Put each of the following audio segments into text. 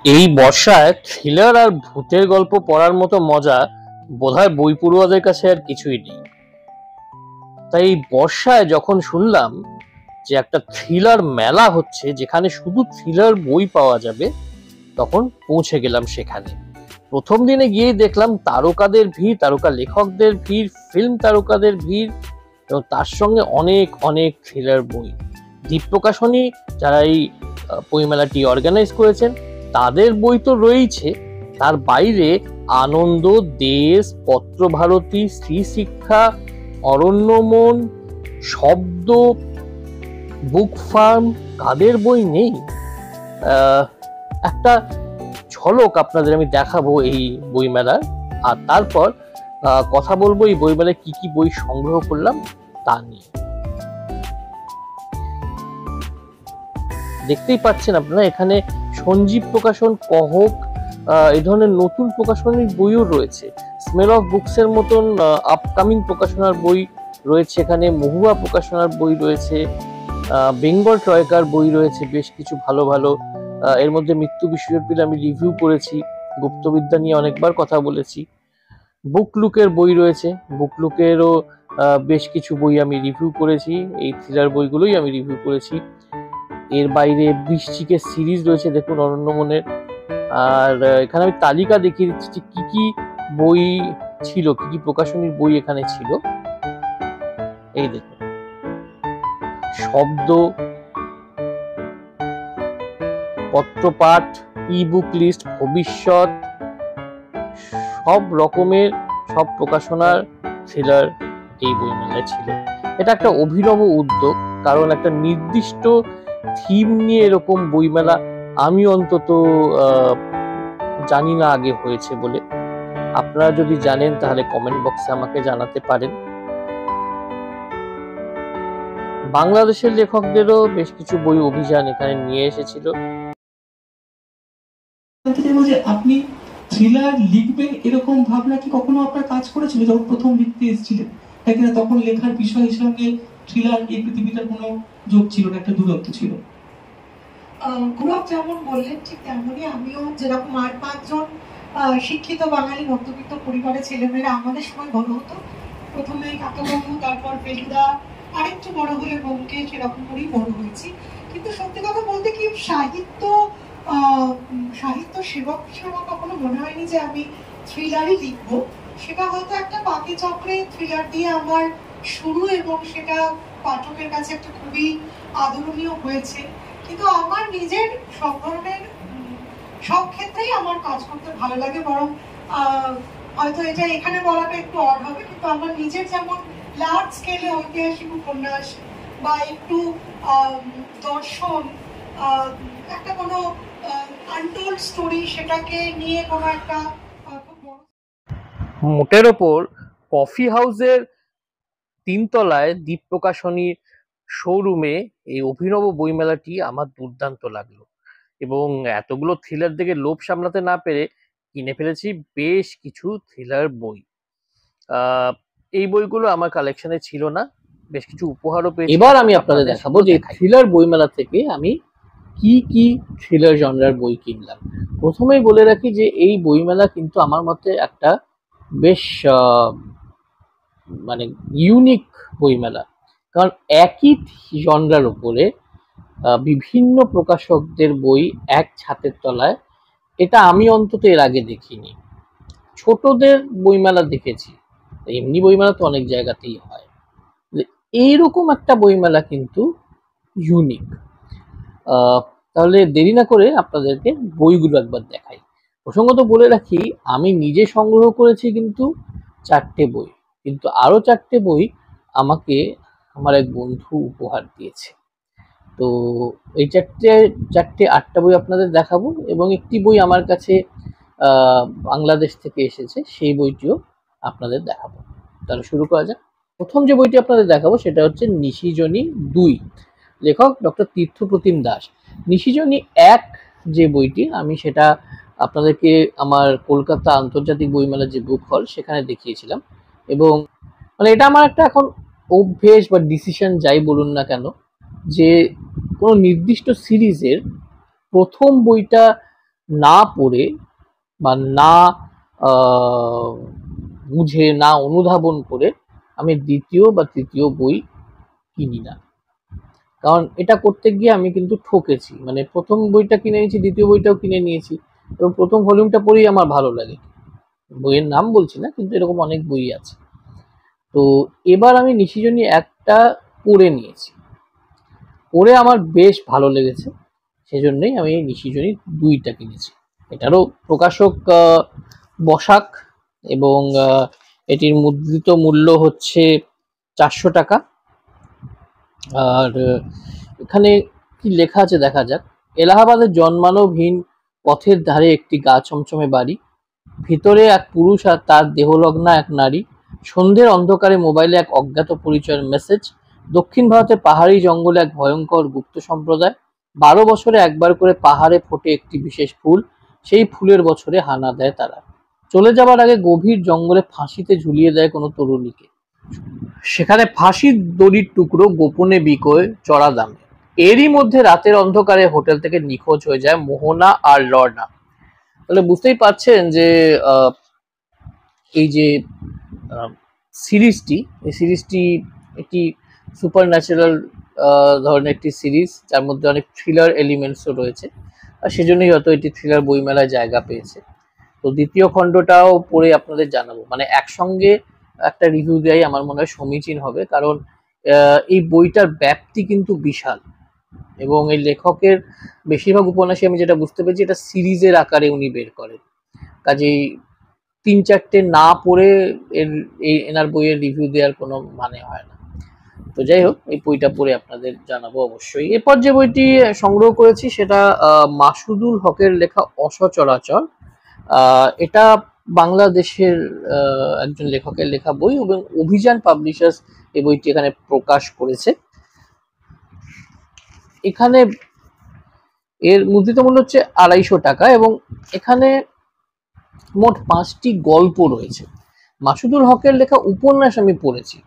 এই বর্ষায় থ্রিলার আর ভূতের গল্প পড়ার মতো মজা বোধহয় বই পড়ুয়াদের কাছে আর কিছুই নেই। তাই এই বর্ষায় যখন শুনলাম যে একটা থ্রিলার মেলা হচ্ছে যেখানে শুধু থ্রিলার বই পাওয়া যাবে, তখন পৌঁছে গেলাম সেখানে। প্রথম দিনে গিয়ে দেখলাম তারকাদের ভিড়, তারকা লেখকদের ভিড়, ফিল্ম তারকাদের ভিড়, এবং তার সঙ্গে অনেক অনেক থ্রিলার বই। দ্বীপ প্রকাশনী যারা এই বইমেলাটি অর্গানাইজ করেছেন তাদের বই তো রয়েছে, তার বাইরে আনন্দ, দেশ, পত্রভারতী, শ্রী শিক্ষা, অরণ্যমন, শব্দ, বুক ফার্ম, কাদের বই নেই। একটা ঝলক আপনাদের আমি দেখাবো এই বইমেলার, আর তারপর কথা বলবো এই বইমেলায় কি কি বই সংগ্রহ করলাম তা নিয়ে। দেখতেই পাচ্ছেন আপনারা এখানে সঞ্জীব প্রকাশন, কহক, এই ধরনের নতুন প্রকাশনীর বইও রয়েছে। স্মেল অফ বুকস এর মতন আপকামিং প্রকাশনার বই রয়েছে এখানে, মহুয়া প্রকাশনার বই রয়েছে, বেঙ্গল ট্রয়কার বই রয়েছে বেশ কিছু ভালো ভালো। এর মধ্যে মৃত্যু বিশ্ববিদ্যালয় আমি রিভিউ করেছি, গুপ্তবিদ্যা নিয়ে অনেকবার কথা বলেছি। বুকলুকের বই রয়েছে, বুকলুকেরও বেশ কিছু বই আমি রিভিউ করেছি, এই থ্রিলার বইগুলোই আমি রিভিউ করেছি। এর বাইরে বৃশ্চিকের সিরিজ রয়েছে দেখুন, অরণ্যমনের। আর এখানে আমি তালিকা দেখিয়ে দিচ্ছি যে কি কি বই ছিল, কি কি প্রকাশনীর বই এখানে ছিল। এই দেখুন, শব্দ, পত্রপাঠ, ই বুক লিস্ট, ভবিষ্যৎ, সব রকমের সব প্রকাশনার থ্রিলার এই বইমেলায় ছিল। এটা একটা অভিনব উদ্যোগ, কারণ একটা নির্দিষ্ট থিম নিয়ে এরকম বইমেলা আমি অন্তত জানি না আগে হয়েছে বলে। আপনারা যদি জানেন তাহলে কমেন্ট বক্সে আমাকে জানাতে পারেন। বাংলাদেশের লেখকদেরও বেশ কিছু বই অভিযান এখানে নিয়ে এসেছিল। আপনি থ্রিলার লিখবেন এরকম ভাবনা কি কখনো আপনার কাজ করেছিল যখন প্রথম লিখতে এসেছিলেন? নাকি না তখন লেখার বিষয় হিসাবে থ্রিলার এই পৃথিবীটার কোনো যোগ ছিল না, একটা দূরত্ব ছিল? গুরব যেমন বললেন ঠিক তেমনই আমিও, যেরকম 8-5 জন শিক্ষিত বাঙালি মধ্যবিত্ত পরিবারের ছেলেমেয়েরা আমাদের সময় বড় হতো, প্রথমে কাকাবাবু, তারপর ফেলুদা, আরেকটু বড় হলে বোমকে, সেরকম করেই বড় হয়েছি। কিন্তু সত্যি কথা বলতে কি, সাহিত্য সেবক হিসেবে কখনো মনে হয়নি যে আমি থ্রিলারই লিখবো। সেটা হয়তো একটা পাখি চক্রে থ্রিলার দিয়ে আমার শুরু, এবং সেটা পাঠকের কাছে একটা খুবই আদরণীয় হয়েছে। কিন্তু আমার নিজের সব ধরনের সব ক্ষেত্রেই আমার কাজ করতে ভালো লাগে, বরং হয়তো এটা এখানে বলাটা একটু অড হবে, কিন্তু আমার নিজের যেমন লার্জ স্কেলে ঐতিহাসিক উপন্যাস বা একটু দর্শন, একটা কোনো আনটোল্ড স্টোরি, সেটাকে নিয়ে কোনো একটা মোটের ওপর কফি হাউসের 3 তলায় দ্বীপ প্রকাশনীর শোরুমে এই অভিনব বইমেলাটি আমার দুর্দান্ত লাগলো, এবং এতগুলো থ্রিলার দেখে লোভ সামলাতে না পেরে কিনে ফেলেছি বেশ কিছু থ্রিলার বই। এই বইগুলো আমার কালেকশনে ছিল না, বেশ কিছু উপহারও পেয়েছি। এবার আমি আপনাদের দেখাবো যে থ্রিলার বইমেলা থেকে আমি কি কি থ্রিলার জনরার বই কিনলাম। প্রথমেই বলে রাখি যে এই বইমেলা কিন্তু আমার মতে একটা বেশ মানে ইউনিক বইমেলা, কারণ একই জনরার উপরে বিভিন্ন প্রকাশকদের বই এক ছাদের তলায়, এটা আমি অন্তত এর আগে দেখিনি। ছোটদের বইমেলা দেখেছি, এমনি বইমেলা তো অনেক জায়গাতেই হয়, এইরকম একটা বইমেলা কিন্তু ইউনিক। তাহলে দেরি না করে আপনাদেরকে বইগুলো একবার দেখাই। প্রসঙ্গত বলে রাখি, আমি নিজে সংগ্রহ করেছি কিন্তু 4টে বই, কিন্তু আরো 4টে বই আমাকে আমার এক বন্ধু উপহার দিয়েছে। তো এই চারটে 8টা বই আপনাদের দেখাবো, এবং একটি বই আমার কাছে বাংলাদেশ থেকে এসেছে, সেই বইটিও আপনাদের দেখাবো। তাহলে শুরু করা যাক। প্রথম যে বইটি আপনাদের দেখাবো সেটা হচ্ছে নিশিজনী 2, লেখক ডক্টর তীর্থপ্রতিম দাস। নিশিজনী 1 যে বইটি, আমি সেটা আপনাদেরকে আমার কলকাতা আন্তর্জাতিক বইমেলা যে বুক হল সেখানে দেখিয়েছিলাম, এবং মানে এটা আমার একটা এখন অভ্যেস বা ডিসিশন যাই বলুন না কেন, যে কোনো নির্দিষ্ট সিরিজের প্রথম বইটা না পড়ে বা না বুঝে, না অনুধাবন করে আমি দ্বিতীয় বা তৃতীয় বই কিনি না। কারণ এটা করতে গিয়ে আমি কিন্তু ঠকেছি। মানে প্রথম বইটা কিনে নিয়েছি, দ্বিতীয় বইটাও কিনে নিয়েছি, এবং প্রথম ভলিউমটা পড়েই আমার ভালো লাগে। বইয়ের নাম বলছি না, কিন্তু এরকম অনেক বই আছে। তো এবার আমি নিশিজনী একটা পড়ে নিয়েছি, পড়ে আমার বেশ ভালো লেগেছে, সেজন্যই আমি এই নিশিজনী 2টা কিনেছি। এটারও প্রকাশক বসাক, এবং এটির মুদ্রিত মূল্য হচ্ছে 400 টাকা। আর এখানে কি লেখা আছে দেখা যাক। এলাহাবাদের জন্মানোহীন পথের ধারে একটি গা ছমছমে বাড়ি, ভিতরে এক পুরুষ আর তার দেহলগ্না এক নারী। সন্ধ্যের অন্ধকারে মোবাইলে এক অজ্ঞাত পরিচয়ের মেসেজ। দক্ষিণ ভারতের পাহাড়ি জঙ্গলে এক ভয়ঙ্কর গুপ্ত সম্প্রদায়। 12 বছরে একবার করে পাহাড়ে ফোটে একটি বিশেষ ফুল, সেই ফুলের বছরে হানা দেয় তারা। চলে যাবার আগে গভীর জঙ্গলে ফাঁসিতে ঝুলিয়ে দেয় কোনো তরুণীকে, সেখানে ফাঁসির দড়ির টুকরো গোপনে বিকোয় চড়া দামে। এরই মধ্যে রাতের অন্ধকারে হোটেল থেকে নিখোঁজ হয়ে যায় মোহনা আর লর্না। তাহলে বুঝতেই পারছেন যে এই যে সিরিজটি, এই সিরিজটি একটি সুপার ন্যাচারাল ধরনের একটি সিরিজ, যার মধ্যে অনেক থ্রিলার এলিমেন্টসও রয়েছে, আর সেজন্যই হয়তো এটি থ্রিলার বইমেলায় জায়গা পেয়েছে। তো দ্বিতীয় খণ্ডটাও পড়ে আপনাদের জানাবো, মানে একসঙ্গে একটা রিভিউ দেওয়াই আমার মনে হয় সমীচীন হবে, কারণ এই বইটার ব্যাপ্তি কিন্তু বিশাল, এবং এই লেখকের বেশিরভাগ উপন্যাসই আমি যেটা বুঝতে পেরেছি এটা সিরিজের আকারে উনি বের করেন। কাজেই 3-4টে না পড়ে এনার বইয়ের রিভিউ দেওয়ার কোনো মানে হয় না। তো যাই হোক, এই বইটা পড়ে আপনাদের জানাবো অবশ্যই। এরপর যে বইটি সংগ্রহ করেছি সেটা মাসুদুল হকের লেখা অসচরাচর। এটা বাংলাদেশের একজন লেখকের লেখা বই, এবং অভিযান পাবলিশার্স এই বইটি এখানে প্রকাশ করেছে। এখানে এর মুদ্রিত মূল্য হচ্ছে 250 টাকা, এবং এখানে মোট 5টি গল্প রয়েছে। মাসুদুল হকের লেখা উপন্যাস আমি পড়েছি,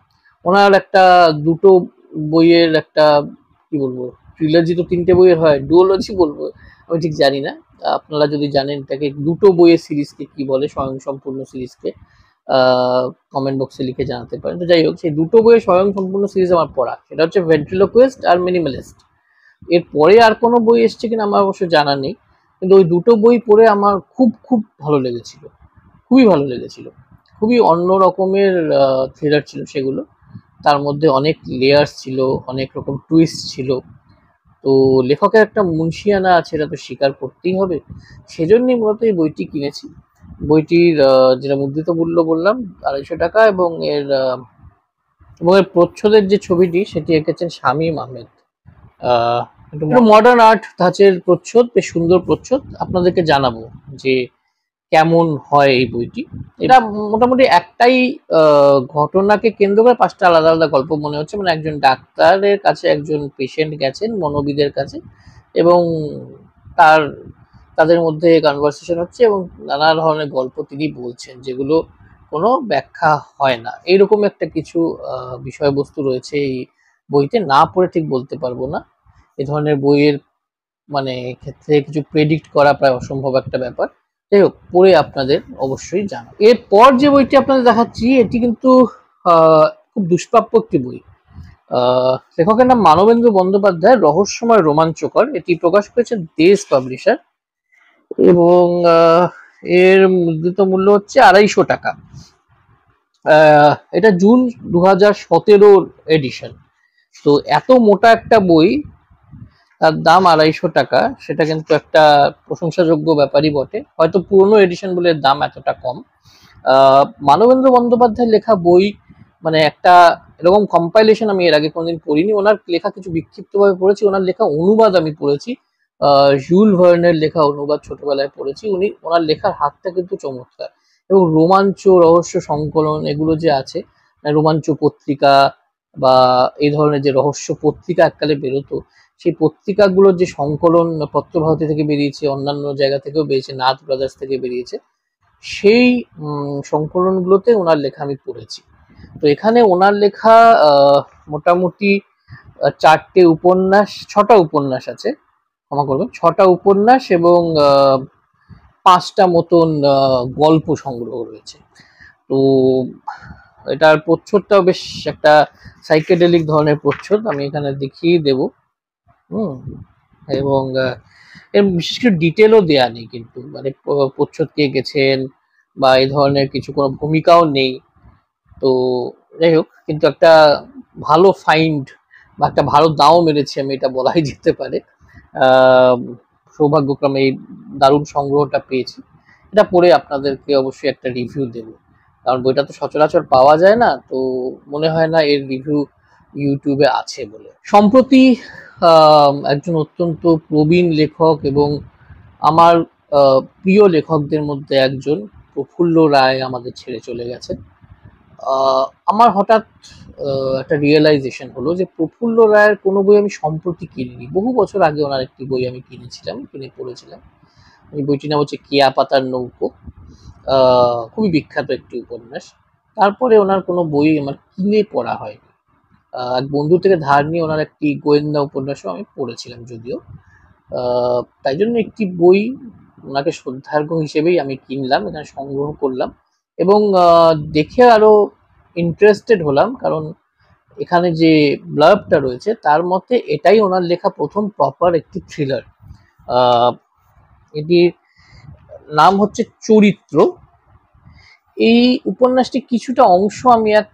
ওনার একটা দুটো বইয়ের একটা কি বলবো, ট্রিলজি তো 3টে বইয়ের হয়, ডুওলজি বলবো আমি ঠিক জানি না। আপনারা যদি জানেন এটাকে দুটো বইয়ের সিরিজকে কি বলে, স্বয়ংসম্পূর্ণ সিরিজকে, কমেন্ট বক্সে লিখে জানাতে পারেন। তো যাই হোক, সেই দুটো বইয়ের স্বয়ংসম্পূর্ণ সিরিজ আমার পড়া, সেটা হচ্ছে ভেন্ট্রিলোকুইস্ট আর মিনিমালিস্ট। এরপরে আর কোনো বই এসছে কিনা আমার অবশ্য জানা নেই, কিন্তু ওই দুটো বই পড়ে আমার খুব খুব ভালো লেগেছিল, খুবই ভালো লেগেছিল। খুবই অন্য রকমের থ্রিলার ছিল সেগুলো, তার মধ্যে অনেক লেয়ার্স ছিল, অনেক রকম টুইস্ট ছিল। তো লেখকের একটা মুন্সিয়ানা আছে, এটা তো স্বীকার করতেই হবে, সেজন্যই মূলত এই বইটি কিনেছি। বইটির যেটা মুদ্রিত মূল্য বললাম 250 টাকা, এবং এর প্রচ্ছদের যে ছবিটি সেটি এঁকেছেন শামীম আহমেদ। একটু মডার্ন আর্ট ধাঁচের প্রচ্ছদ, বেশ সুন্দর প্রচ্ছদ। আপনাদেরকে জানাবো যে কেমন হয় এই বইটি। এটা মোটামুটি একটাই ঘটনাকে কেন্দ্র করে 5টা আলাদা আলাদা গল্প মনে হচ্ছে, মানে একজন ডাক্তারের কাছে একজন পেশেন্ট গেছেন মনোবিদের কাছে, এবং তাদের মধ্যে কনভারসেশন হচ্ছে, এবং নানা ধরনের গল্প তিনি বলছেন, যেগুলো কোনো ব্যাখ্যা হয় না। এইরকম একটা কিছু বিষয়বস্তু রয়েছে এই বইতে, না পড়ে ঠিক বলতে পারবো না। এই ধরনের বইয়ের মানে ক্ষেত্রে কিছু প্রেডিক্ট করা প্রায় অসম্ভব একটা ব্যাপার। যাই হোক, পড়ে আপনাদের অবশ্যই জানাবো। এরপর যে বইটি আপনাদের দেখাচ্ছি এটি কিন্তু খুব দুষ্প্রাপ্য একটি বই। লেখকের নাম মানবেন্দ্র বন্দ্যোপাধ্যায়, রহস্যময় রোমাঞ্চকর। এটি প্রকাশ করেছে দেশ পাবলিশার, এবং এর মুদ্রিত মূল্য হচ্ছে 250 টাকা। এটা জুন 2017 এডিশন। তো এত মোটা একটা বই, তার দাম 250 টাকা, সেটা কিন্তু একটা প্রশংসাযোগ্য ব্যাপারই বটে। হয়তো পুরনো এডিশন বলে দাম এতটা কম। মানবেন্দ্র বন্দ্যোপাধ্যায়ের লেখা বই, মানে একটা এরকম কম্পাইলেশন আমি এর আগে কোনোদিন পড়িনি। ওনার লেখা কিছু বিক্ষিপ্তভাবে পড়েছি, ওনার লেখা অনুবাদ আমি পড়েছি, জুল ভার্নের লেখা অনুবাদ ছোটবেলায় পড়েছি। ওনার লেখার হাতটা কিন্তু চমৎকার, এবং রোমাঞ্চ রহস্য সংকলন এগুলো যে আছে, রোমাঞ্চ পত্রিকা বা এই ধরনের যে রহস্য পত্রিকা এককালে বেরোতো, সেই পত্রিকাগুলোর যে সংকলন পত্রভারতী থেকে বেরিয়েছে, অন্যান্য জায়গা থেকেও বেরিয়েছে, নাথ ব্রাদার্স থেকে বেরিয়েছে, সেই সংকলনগুলোতে ওনার লেখা আমি পড়েছি। তো এখানে ওনার লেখা মোটামুটি 6টা উপন্যাস আছে, ক্ষমা করবেন, 6টা উপন্যাস এবং 5টা মতন গল্প সংগ্রহ রয়েছে। তো এটার প্রচ্ছদটাও বেশ একটা সাইকেডেলিক ধরনের প্রচ্ছদ, আমি এখানে দেখিয়ে দেব। এবং এর বিশেষ করে ডিটেলও দেয়া নেই, কিন্তু মানে প্রচ্ছদ কে গেছেন বা এই ধরনের কিছু কোনো ভূমিকাও নেই। তো যাই হোক, কিন্তু একটা ভালো ফাইন্ড বা একটা ভালো দাও মেরেছি আমি, এটা বলাই যেতে পারে। সৌভাগ্যক্রমে এই দারুণ সংগ্রহটা পেয়েছি। এটা পড়ে আপনাদেরকে অবশ্যই একটা রিভিউ দেব, কারণ বইটা তো সচরাচর পাওয়া যায় না, তো মনে হয় না এর রিভিউ ইউটিউবে আছে বলে। সম্প্রতি একজন অত্যন্ত প্রবীণ লেখক এবং আমার প্রিয় লেখকদের মধ্যে একজন, প্রফুল্ল রায়, আমাদের ছেড়ে চলে গেছে। আমার হঠাৎ একটা রিয়েলাইজেশন হলো যে প্রফুল্ল রায়ের কোনো বই আমি সম্প্রতি কিনিনি। বহু বছর আগে ওনার একটি বই আমি কিনে পড়েছিলাম। এই বইটির নাম হচ্ছে কেয়া পাতার নৌকো। খুবই বিখ্যাত একটি উপন্যাস। তারপরে ওনার কোনো বই আমার কিনে পড়া হয়নি। এক বন্ধু থেকে ধার নিয়ে ওনার একটি গোয়েন্দা উপন্যাসও আমি পড়েছিলাম যদিও। তাই জন্য একটি বই ওনাকে শ্রদ্ধার্ঘ হিসেবেই আমি কিনলাম, এখানে সংগ্রহ করলাম এবং দেখে আরো ইন্টারেস্টেড হলাম, কারণ এখানে যে ব্লার্বটা রয়েছে তার মতে এটাই ওনার লেখা প্রথম প্রপার একটি থ্রিলার। এটির নাম হচ্ছে চরিত্র। এই উপন্যাসটি কিছুটা অংশ আমি এক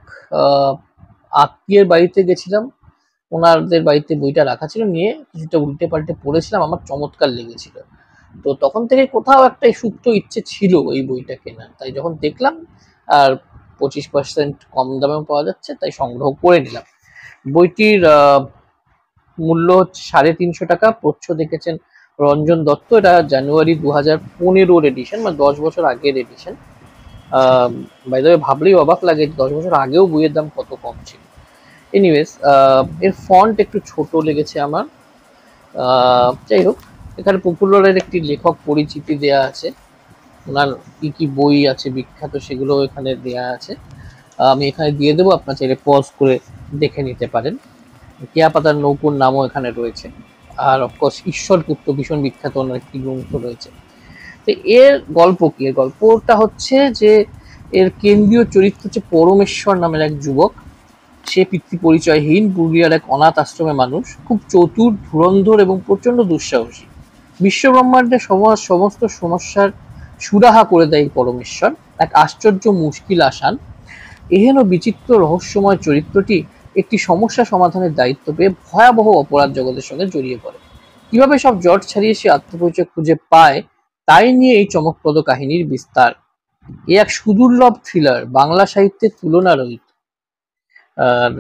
আত্মীয়ের বাড়িতে গেছিলাম, ওনাদের বাড়িতে বইটা রাখা ছিল, নিয়ে কিছুটা উল্টে পাল্টে পড়েছিলাম, আমার চমৎকার লেগেছিল। তো তখন থেকে কোথাও একটা সুপ্ত ইচ্ছে ছিল এই বইটা কেনার, তাই যখন দেখলাম আর 25% কম দামেও পাওয়া যাচ্ছে, তাই সংগ্রহ করে নিলাম। বইটির মূল্য হচ্ছে 350 টাকা। প্রচ্ছদ দেখেছেন রঞ্জন দত্ত। এটা জানুয়ারি 2015 এডিশন, মানে 10 বছর আগের এডিশন। বাই দ্য ওয়ে, ভাবলেই অবাক লাগে 10 বছর আগেও বইয়ের দাম কত কম ছিল। এনিওয়েজ, এর ফন্ট একটু ছোট লেগেছে আমার। যাই হোক, এখানে প্রফুল্ল রায়ের একটি লেখক পরিচিতি দেয়া আছে, ওনার কি কি বই আছে বিখ্যাত সেগুলো এখানে দেয়া আছে। আমি এখানে দিয়ে দেবো, আপনার চাইলে পজ করে দেখে নিতে পারেন। কেয়া পাতার নৌকোর নামও এখানে রয়েছে। আর অফকোর্স ঈশ্বরপুত্র ভীষণ বিখ্যাত ওনার একটি গ্রন্থ রয়েছে। তো এর গল্প কি? এর গল্পটা হচ্ছে যে এর কেন্দ্রীয় চরিত্র হচ্ছে পরমেশ্বর নামের এক যুবক। সে পিতৃ পরিচয়হীন, পুরুলিয়ার এক অনাথ আশ্রমে মানুষ, খুব চতুর, ধুরন্ধর এবং প্রচন্ড দুঃসাহসী। বিশ্বব্রহ্মাণ্ডের সমস্ত সমস্যার সুরাহা করে দেয় পরমেশ্বর। এক আশ্চর্য মুশকিল আসান এহেন বিচিত্র রহস্যময় চরিত্রটি একটি সমস্যা সমাধানের দায়িত্ব পেয়ে ভয়াবহ অপরাধ জগতের সঙ্গে জড়িয়ে পড়ে। কিভাবে সব জট ছাড়িয়ে সে আত্মপরিচয় খুঁজে পায়, তাই নিয়ে এই চমকপ্রদ কাহিনীর বিস্তার। এ এক সুদুর্লভ থ্রিলার, বাংলা সাহিত্যের তুলনা রহিত। আর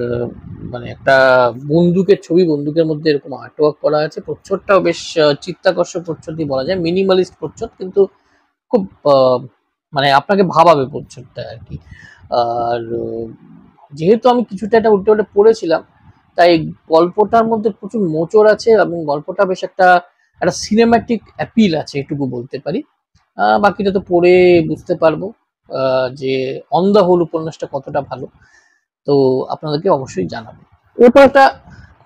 মানে একটা বন্দুকের ছবি, বন্দুকের মধ্যে এরকম আর্টওয়ার্ক করা আছে। প্রচ্ছদটাও বেশ চিত্তাকর্ষক প্রচ্ছদই বলা যায়, মিনিমালিস্ট প্রচ্ছদ, কিন্তু খুব মানে আপনাকে ভাবাবে প্রচ্ছদটা আর কি। আর যেহেতু আমি কিছুটা এটা উল্টে উল্টে পড়েছিলাম, তাই গল্পটার মধ্যে প্রচুর মোচড় আছে এবং গল্পটা বেশ একটা সিনেম্যাটিক অ্যাপিল আছে, এটুকু বলতে পারি। বাকিটা তো পড়ে বুঝতে পারবো যে অন দ্য হোল উপন্যাসটা কতটা ভালো, তো আপনাদেরকে অবশ্যই জানাবো। এরপর একটা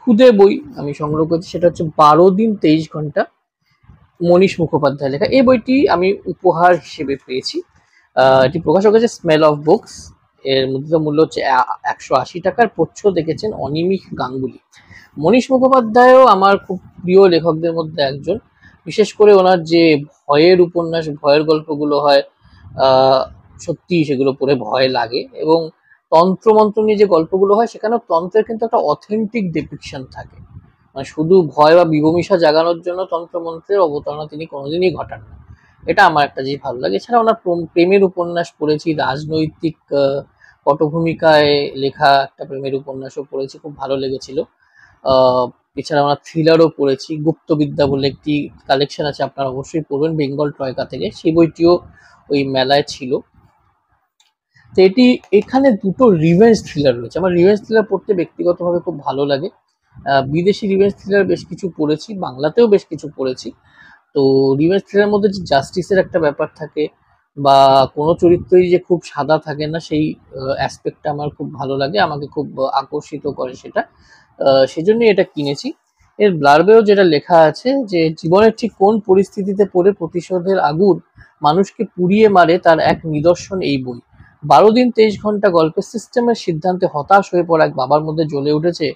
খুদে বই আমি সংগ্রহ করেছি, সেটা হচ্ছে 12 দিন 23 ঘন্টা, মনীষ মুখোপাধ্যায় লেখা। এই বইটি আমি উপহার হিসেবে পেয়েছি। এটি প্রকাশক হচ্ছে স্মেল অফ বুকস। এর মুদ্রিত মূল্য হচ্ছে 180 টাকার। প্রচ্ছদ দেখেছেন অনিমিক গাঙ্গুলি। মনীষ মুখোপাধ্যায়ও আমার খুব প্রিয় লেখকদের মধ্যে একজন। বিশেষ করে ওনার যে ভয়ের উপন্যাস, ভয়ের গল্পগুলো হয়, সত্যি সেগুলো পড়ে ভয় লাগে। এবং তন্ত্রমন্ত্র নিয়ে যে গল্পগুলো হয়, সেখানেও তন্ত্রের কিন্তু একটা অথেন্টিক ডেপিকশন থাকে, মানে শুধু ভয় বা বিভূমিষা জাগানোর জন্য তন্ত্রমন্ত্রের অবতারণা তিনি কোনোদিনই ঘটান না। এটা আমার একটা জিনিস ভালো লাগে। এছাড়া ওনার প্রেমের উপন্যাস পড়েছি, রাজনৈতিক পটভূমিকায় লেখা একটা প্রেমের উপন্যাসও পড়েছি, খুব ভালো লেগেছিল। এছাড়া ওনার থ্রিলারও পড়েছি। গুপ্তবিদ্যা বলে একটি কালেকশন আছে, আপনারা অবশ্যই পড়বেন বেঙ্গল ট্রয়কা থেকে, সেই বইটিও ওই মেলায় ছিল। তো এখানে দুটো রিভেঞ্জ থ্রিলার রয়েছে। আমার রিভেঞ্জ থ্রিলার পড়তে ব্যক্তিগতভাবে খুব ভালো লাগে। বিদেশি রিভেঞ্জ থ্রিলার বেশ কিছু পড়েছি, বাংলাতেও বেশ কিছু পড়েছি। তো রিভেঞ্জ থ্রিলারের মধ্যে যে জাস্টিসের একটা ব্যাপার থাকে বা কোনো চরিত্রই যে খুব সাদা থাকে না, সেই অ্যাসপেক্টটা আমার খুব ভালো লাগে, আমাকে খুব আকর্ষিত করে সেটা। সেজন্যই এটা কিনেছি। এর ব্লার্বেও যেটা লেখা আছে যে জীবনের ঠিক কোন পরিস্থিতিতে পড়ে প্রতিশোধের আগুন মানুষকে পুড়িয়ে মারে তার এক নিদর্শন এই বই। 12 দিন 23 ঘন্টা গল্পের সিস্টেমের সিদ্ধান্তে হতাশ হয়ে পড়া এক বাবার মধ্যে জ্বলে উঠেছে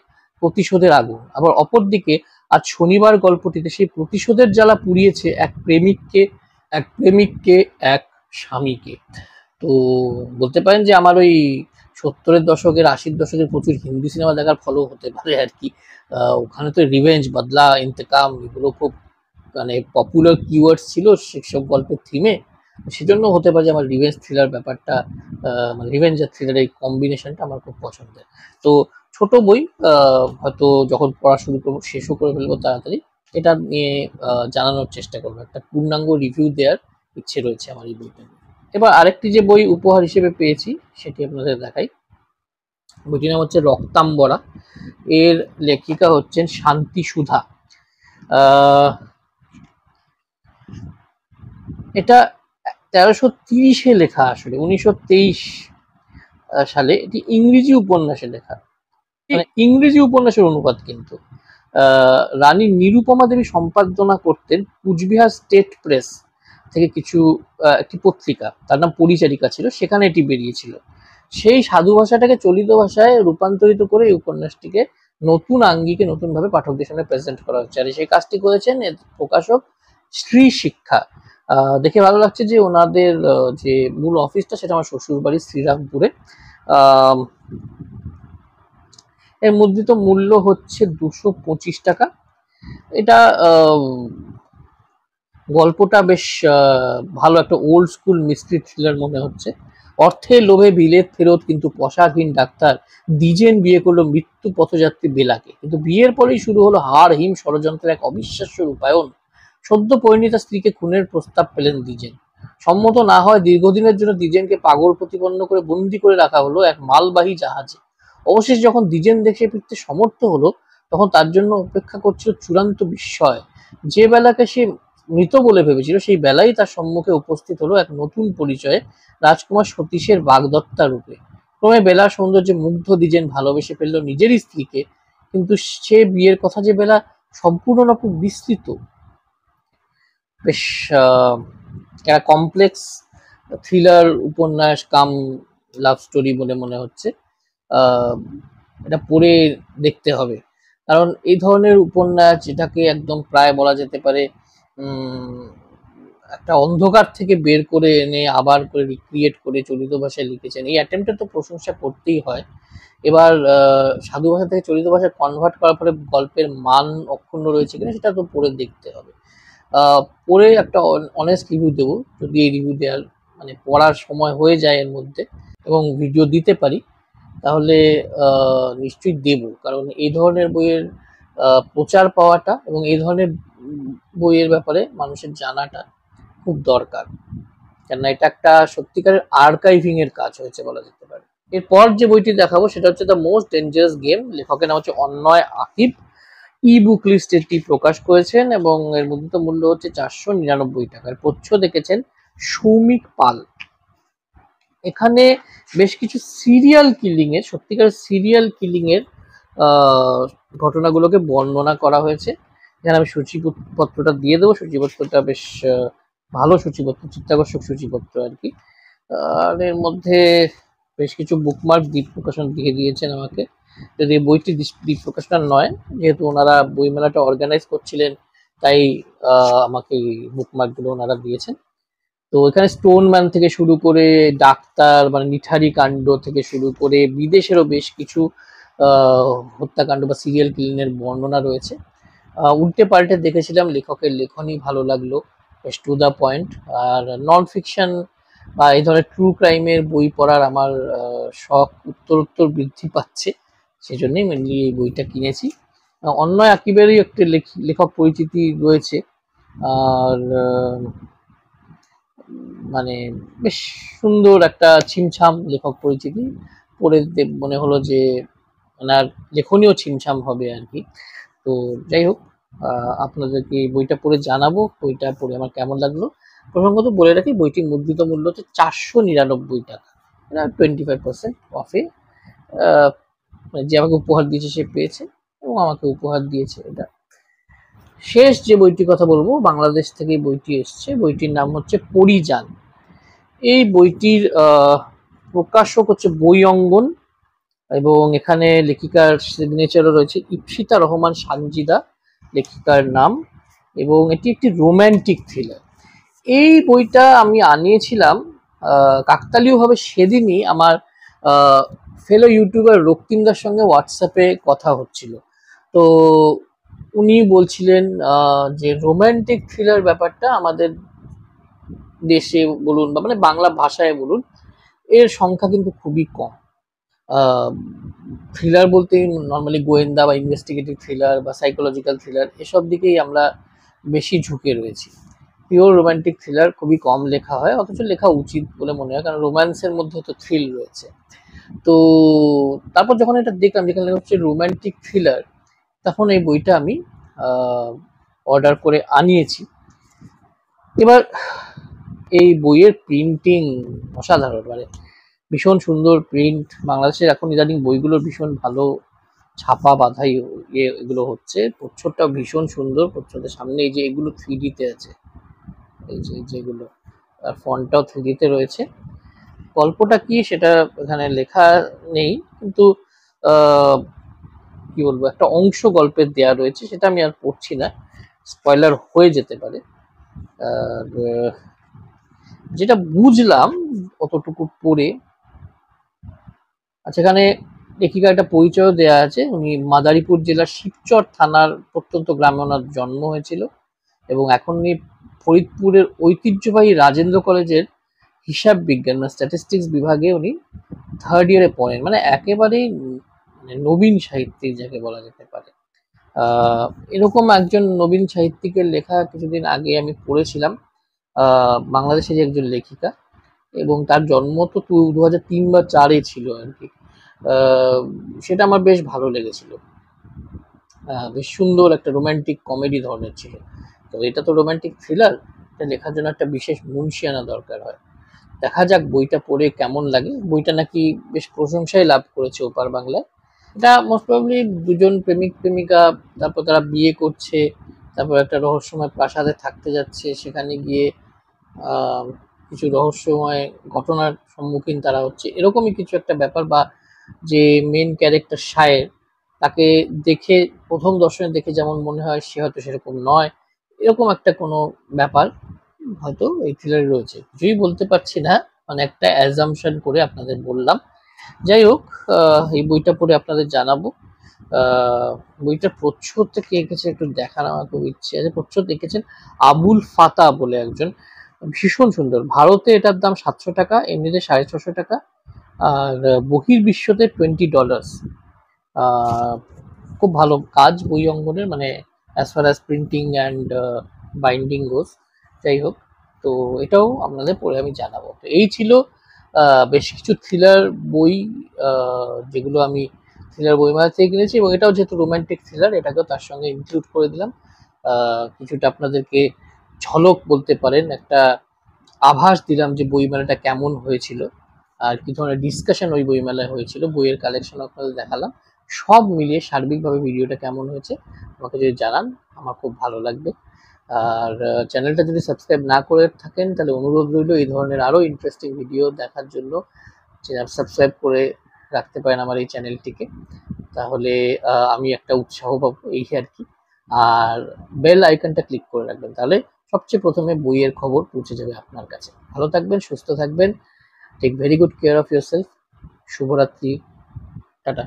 প্রতিশোধের আগুন। আবার অপরদিকে আজ শনিবার গল্পটিতে সেই প্রতিশোধের জ্বালা পুড়িয়েছে এক প্রেমিককে, এক স্বামীকে। তো বলতে পারেন যে আমার ওই 70-এর দশকের 80-র দশকের প্রচুর হিন্দি সিনেমা দেখার ফলও হতে পারে আর কি। ওখানে তো রিভেঞ্জ, বদলা, ইন্তেকাম এগুলো খুব মানে পপুলার কিওয়ার্ডস ছিল সেসব গল্পের থিমে। সেজন্য হতে পারে যে আমার রিভেঞ্জ থ্রিলার ব্যাপারটা, মানে রিভেঞ্জ আর থ্রিলার এই কম্বিনেশনটা আমার খুব পছন্দের। তো ছোট বই, হয়তো যখন পড়া শুরু করবো শেষও করে ফেলবো তাড়াতাড়ি, এটা নিয়ে জানানোর চেষ্টা করবো, একটা পূর্ণাঙ্গ রিভিউ দেওয়ার ইচ্ছে রয়েছে আমার এই বইটা। এবার আরেকটি যে বই উপহার হিসেবে পেয়েছি সেটি আপনাদের দেখাই। বইটির নাম হচ্ছে রক্তাম্বরা। এর লেখিকা হচ্ছেন শান্তি সুধা। এটা 1330-এ লেখা, আসলে 1923 সালে। এটি ইংরেজি উপন্যাসে লেখা, মানে ইংরেজি উপন্যাসের অনুবাদ কিন্তু। রানী নিরুপমা দেবী সম্পাদনা করতেন কুচবিহার স্টেট প্রেস থেকে একটি পত্রিকা, তার নাম পরিচারিকা ছিল, সেখানে এটি বেরিয়েছিল। সেই সাধু ভাষাটাকে চলিত ভাষায় রূপান্তরিত করে এই উপন্যাসটিকে নতুন আঙ্গিকে নতুনভাবে পাঠকদের সামনে প্রেজেন্ট করা হচ্ছে। আর সেই কাজটি করেছেন প্রকাশক শ্রী শিক্ষা। দেখে ভালো লাগছে যে ওনাদের যে মূল অফিসটা সেটা আমার শ্বশুর বাড়ি শ্রীরামপুরে। এর মুদ্রিত মূল্য হচ্ছে 225 টাকা। এটা গল্পটা বেশ ভালো, একটা ওল্ড স্কুল মিস্ট্রি থ্রিলার মনে হচ্ছে। অর্থের লোভে বিলেত ফেরত কিন্তু পসারহীন ডাক্তার দ্বিজেন বিয়ে করলো মৃত্যু পথযাত্রী বেলাকে, কিন্তু বিয়ের পরেই শুরু হলো হাড়হিম ষড়যন্ত্রের এক অবিশ্বাস্য রূপায়ণ। সদ্য পরিণীতা স্ত্রীকে খুনের প্রস্তাব পেলেন দ্বিজেন। সম্মত না হয় দীর্ঘদিনের জন্য দ্বিজেনকে পাগল প্রতিপন্ন করে বন্দি করে রাখা হলো এক মালবাহী জাহাজে। অবশেষে যখন দ্বিজেন দেশে ফিরতে সমর্থ হলো তখন তার জন্য অপেক্ষা করছিল চূড়ান্ত বিস্ময়। যে বেলাকে সে মৃত বলে ভেবেছিল সেই বেলাই তার সম্মুখে উপস্থিত হলো এক নতুন পরিচয়ে, রাজকুমার সতীশের বাগদত্তা রূপে। ক্রমে বেলার সৌন্দর্যে মুগ্ধ দ্বিজেন ভালোবেসে ফেললো নিজেরই স্ত্রীকে, কিন্তু সে বিয়ের কথা যে বেলা সম্পূর্ণ রকম বিস্তৃত। বেশ একটা কমপ্লেক্স থ্রিলার উপন্যাস কাম লাভ স্টোরি বলে মনে হচ্ছে। এটা পড়ে দেখতে হবে, কারণ এই ধরনের উপন্যাস যেটাকে একদম প্রায় বলা যেতে পারে একটা অন্ধকার থেকে বের করে এনে আবার করে রিক্রিয়েট করে চলিত ভাষায় লিখেছেন, এই অ্যাটেম্পটা তো প্রশংসা করতেই হয়। এবার সাধু ভাষা থেকে চলিত ভাষায় কনভার্ট করার পরে গল্পের মান অক্ষুণ্ণ রয়েছে কিনা সেটা তো পড়ে দেখতে হবে। পড়ে একটা অনেস্ট রিভিউ দেবো, যদি এই রিভিউ দেওয়ার মানে পড়ার সময় হয়ে যায় এর মধ্যে এবং ভিডিও দিতে পারি তাহলে নিশ্চয়ই দেব, কারণ এই ধরনের বইয়ের প্রচার পাওয়াটা এবং এই ধরনের বইয়ের ব্যাপারে মানুষের জানাটা খুব দরকার, কেননা এটা একটা সত্যিকারের আর্কাইভিং এর কাজ হয়েছে বলা যেতে পারে। এরপর যে বইটি দেখাবো সেটা হচ্ছে দ্য মোস্ট ডেঞ্জারাস গেম। লেখকের নাম হচ্ছে অন্নয় আকিব। ই বুক লিস্ট এটি প্রকাশ করেছেন এবং এর মুদ্রিত মূল্য হচ্ছে 499 টাকা। প্রচ্ছদ দেখেছেন সৌমিক পাল। এখানে বেশ কিছু সিরিয়াল কিলিং এর, সত্যিকার সিরিয়াল কিলিং এর ঘটনাগুলোকে বর্ণনা করা হয়েছে। এখানে আমি সূচিপত্রটা দিয়ে দেবো। সূচিপত্রটা বেশ ভালো সূচিপত্র, চিত্তাকর্ষক সূচিপত্র আর কি। আর এর মধ্যে বেশ কিছু বুকমার্ক দ্বীপ প্রকাশন দিয়ে দিয়েছেন আমাকে, যদি বইটি দ্বীপ প্রকাশনার নয়, যেহেতু ওনারা বইমেলাটা অর্গানাইজ করছিলেন তাই আমাকে বুকমার্কগুলো ওনারা দিয়েছেন। তো এখানে স্টোনম্যান থেকে শুরু করে ডাক্তার মানে নিঠারি কাণ্ড থেকে শুরু করে বিদেশেরও বেশ কিছু হত্যাকাণ্ড বা সিরিয়াল কিলিং এর বর্ণনা রয়েছে। উল্টে পাল্টে দেখেছিলাম, লেখকের লেখনী ভালো লাগলো, বেশ টু দ্য পয়েন্ট। আর নন ফিকশন বা এই ধরনের ট্রু ক্রাইমের বই পড়ার আমার শখ উত্তরোত্তর বৃদ্ধি পাচ্ছে, সেজন্যই মেনলি এই বইটা কিনেছি। অন্নয় আকিবেরই একটি লেখক পরিচিতি রয়েছে, আর মানে বেশ সুন্দর একটা ছিমছাম লেখক পরিচিতি। পড়ে মনে হলো যে ওনার লেখনীও ছিমছাম হবে আর কি। তো যাই হোক, আপনাদেরকে এই বইটা পড়ে জানাবো বইটা পড়ে আমার কেমন লাগলো। প্রসঙ্গত বলে রাখি, বইটির মুদ্রিত মূল্য হচ্ছে 499 টাকা, 25% অফে। যে আমাকে উপহার দিয়েছে সে পেয়েছে এবং আমাকে উপহার দিয়েছে এটা। শেষ যে বইটির কথা বলবো, বাংলাদেশ থেকে বইটি এসছে, বইটির নাম হচ্ছে পরিযান। এই বইটির প্রকাশক হচ্ছে বই অঙ্গন, এবং এখানে লেখিকার সিগনেচারও রয়েছে ইপসিতা রহমান সানজিদা লেখিকার নাম, এবং এটি একটি রোম্যান্টিক থ্রিলার। এই বইটা আমি আনিয়েছিলাম কাকতালীয়ভাবে সেদিনই আমার ফেলো ইউটিউবার রক্তিমদার সঙ্গে হোয়াটসঅ্যাপে কথা হচ্ছিল। তো উনি বলছিলেন যে রোম্যান্টিক থ্রিলার ব্যাপারটা আমাদের দেশে বলুন বা মানে বাংলা ভাষায় বলুন, এর সংখ্যা কিন্তু খুবই কম। থ্রিলার বলতে নর্মালি গোয়েন্দা বা ইনভেস্টিগেটিভ থ্রিলার বা সাইকোলজিক্যাল থ্রিলার এসব দিকেই আমরা বেশি ঝুঁকে রয়েছি। পিওর রোম্যান্টিক থ্রিলার খুবই কম লেখা হয়, অথচ লেখা উচিত বলে মনে হয়, কারণ রোম্যান্সের মধ্যে তো থ্রিল রয়েছে। তো তারপর যখন এটা দেখলাম যেখানে হচ্ছে রোম্যান্টিক থ্রিলার, তখন এই বইটা আমি অর্ডার করে আনিয়েছি। এবার এই বইয়ের প্রিন্টিং অসাধারণ, মানে ভীষণ সুন্দর প্রিন্ট। বাংলাদেশের এখন ইদানিং বইগুলোর ভীষণ ভালো ছাপা বাঁধাই এগুলো হচ্ছে। প্রচ্ছদটাও ভীষণ সুন্দর, প্রচ্ছদের সামনে এই যে এগুলো 3D-তে আছে, এই যে যেগুলো, আর ফন্টটাও 3D-তে রয়েছে। গল্পটা কি সেটা এখানে লেখা নেই, কিন্তু কি বলবো, একটা অংশ গল্পের দেয়া রয়েছে, সেটা আমি আর পড়ছি না, স্পয়লার হয়ে যেতে পারে। আর যেটা বুঝলাম অতটুকু পড়ে, আচ্ছা এখানে লেখিকার একটা পরিচয় দেওয়া আছে। উনি মাদারীপুর জেলার শিবচর থানার প্রত্যন্ত গ্রামে ওনার জন্ম হয়েছিল, এবং এখন উনি ফরিদপুরের ঐতিহ্যবাহী রাজেন্দ্র কলেজের হিসাব বিজ্ঞান বা স্ট্যাটিস্টিক্স বিভাগে উনি 3rd ইয়ারে পড়েন, মানে একেবারেই নবীন সাহিত্যিক যাকে বলা যেতে পারে। এরকম একজন নবীন সাহিত্যিকের লেখা কিছুদিন আগে আমি পড়েছিলাম, বাংলাদেশের একজন লেখিকা, এবং তার জন্ম তো 2003 বা 4-এ ছিল আর কি। সেটা আমার বেশ ভালো লেগেছিল, বেশ সুন্দর একটা রোম্যান্টিক কমেডি ধরনের ছিল। তো এটা তো রোম্যান্টিক থ্রিলার, এটা লেখার জন্য একটা বিশেষ মুনশিয়ানা দরকার হয়। দেখা যাক বইটা পড়ে কেমন লাগে। বইটা নাকি বেশ প্রশংসাই লাভ করেছে ওপার বাংলায়। এটা মোস্ট প্রবাবলি দুজন প্রেমিক প্রেমিকা, তারপর তারা বিয়ে করছে, তারপর একটা রহস্যময় প্রাসাদে থাকতে যাচ্ছে, সেখানে গিয়ে কিছু রহস্যময় ঘটনার সম্মুখীন তারা হচ্ছে, এরকমই কিছু একটা ব্যাপার। বা যে মেন ক্যারেক্টার শায়ের, তাকে দেখে প্রথম দর্শনে দেখে যেমন মনে হয় সে হয়তো সেরকম নয়, এরকম একটা কোনো ব্যাপার হয়তো এই থ্রিলারে রয়েছে। কিছুই বলতে পারছি না, মানে একটা অ্যাজাম্পশন করে আপনাদের বললাম। যাই হোক, এই বইটা পড়ে আপনাদের জানাবো। বইটার প্রচ্ছদটা কে এঁকেছে একটু দেখার আমার খুব ইচ্ছে আছে। প্রচ্ছদ এঁকেছেন আবুল ফাতা বলে একজন, ভীষণ সুন্দর। ভারতে এটার দাম 700 টাকা, এমনিতে 650 টাকা, আর বহির্বিশ্বতে $20। খুব ভালো কাজ বই অঙ্গনের, মানে as far as printing and binding goes. যাই হোক, তো এটাও আপনাদের পড়ে আমি জানাবো। তো এই ছিল বেশ কিছু থ্রিলার বই, যেগুলো আমি থ্রিলার বইমেলা থেকে কিনেছি, এবং এটাও যেহেতু রোম্যান্টিক থ্রিলার, এটাকেও তার সঙ্গে ইনক্লুড করে দিলাম। কিছুটা আপনাদেরকে ঝলক বলতে পারেন, একটা আভাস দিলাম যে বইমেলাটা কেমন হয়েছিল, আর কি ধরনের ডিসকাশন ওই বইমেলায় হয়েছিল, বইয়ের কালেকশন আপনাদের দেখালাম। সব মিলিয়ে সার্বিকভাবে ভিডিওটা কেমন হয়েছে আমাকে যদি জানান, আমার খুব ভালো লাগবে। আর চ্যানেলটা যদি সাবস্ক্রাইব না করে থাকেন, তাহলে অনুরোধ রইল এই ধরনের আরও ইন্টারেস্টিং ভিডিও দেখার জন্য সাবস্ক্রাইব করে রাখতে পারেন আমার এই চ্যানেলটিকে, তাহলে আমি একটা উৎসাহ পাবো, এই আর কি। আর বেল আইকনটা ক্লিক করে রাখবেন, তাহলে সবচেয়ে প্রথমে বইয়ের খবর পৌঁছে যাবে আপনার কাছে। ভালো থাকবেন, সুস্থ থাকবেন, take very good care of yourself. শুভরাত্রি, টাটা।